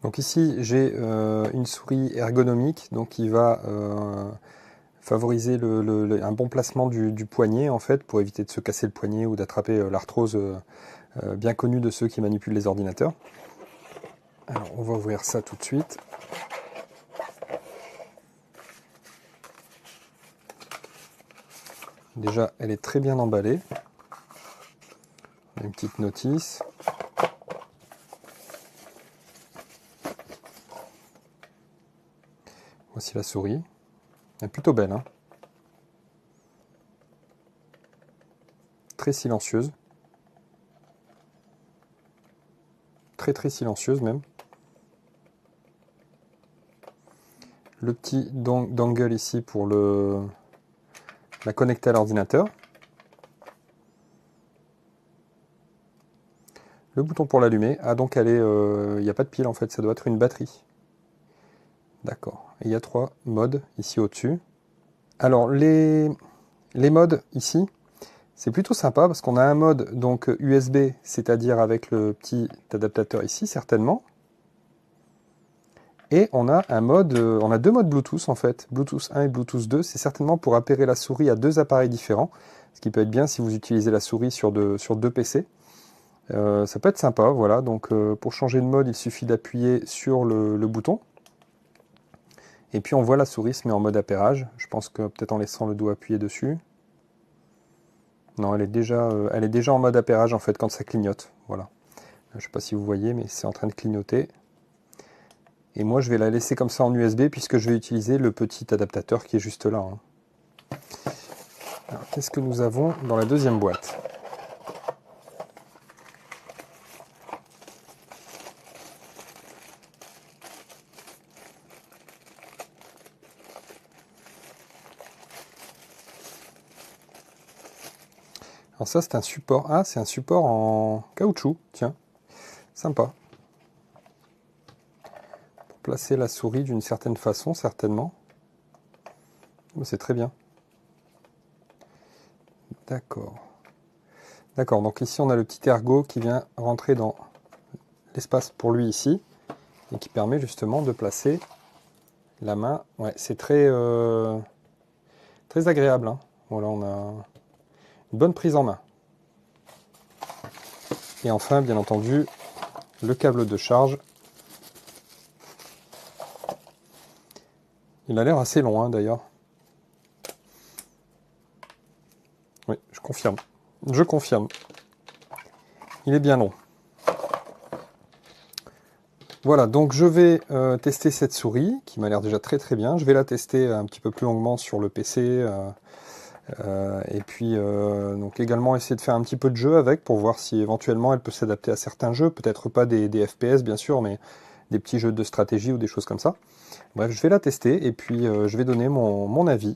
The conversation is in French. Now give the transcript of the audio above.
Donc ici j'ai une souris ergonomique donc qui va favoriser un bon placement du poignet en fait pour éviter de se casser le poignet ou d'attraper l'arthrose bien connue de ceux qui manipulent les ordinateurs. Alors on va ouvrir ça tout de suite. Déjà elle est très bien emballée. Une petite notice. Voici la souris. Elle est plutôt belle, hein. Très silencieuse. Très silencieuse même. Le petit dongle ici pour la connecter à l'ordinateur. Le bouton pour l'allumer. Ah donc elle est, il n'y a pas de pile en fait, ça doit être une batterie. D'accord. Et il y a 3 modes ici au-dessus. Alors les modes ici, c'est plutôt sympa parce qu'on a un mode donc USB, c'est-à-dire avec le petit adaptateur ici certainement. Et on a un mode, on a 2 modes Bluetooth en fait, Bluetooth 1 et Bluetooth 2, c'est certainement pour appairer la souris à 2 appareils différents, ce qui peut être bien si vous utilisez la souris sur deux PC. Ça peut être sympa, voilà, donc pour changer de mode, il suffit d'appuyer sur le bouton. Et puis on voit la souris se met en mode appairage, je pense que peut-être en laissant le doigt appuyé dessus. Non, elle est déjà en mode appairage en fait quand ça clignote, voilà. Je ne sais pas si vous voyez, mais c'est en train de clignoter. Et moi, je vais la laisser comme ça en USB puisque je vais utiliser le petit adaptateur qui est juste là. Alors, qu'est-ce que nous avons dans la deuxième boîte? Alors ça, c'est un support. Ah, c'est un support en caoutchouc. Tiens, sympa. Pour placer la souris d'une certaine façon, certainement. C'est très bien. D'accord. D'accord, donc ici on a le petit ergot qui vient rentrer dans l'espace pour lui ici et qui permet justement de placer la main. Ouais, c'est très agréable, hein. Voilà, on a une bonne prise en main. Et enfin, bien entendu, le câble de charge. Il a l'air assez long, hein, d'ailleurs. Oui, je confirme. Je confirme. Il est bien long. Voilà, donc je vais tester cette souris, qui m'a l'air déjà très bien. Je vais la tester un petit peu plus longuement sur le PC. Et puis donc également essayer de faire un petit peu de jeu avec pour voir si éventuellement elle peut s'adapter à certains jeux, peut-être pas des FPS bien sûr, mais des petits jeux de stratégie ou des choses comme ça. Bref, je vais la tester et puis je vais donner mon avis.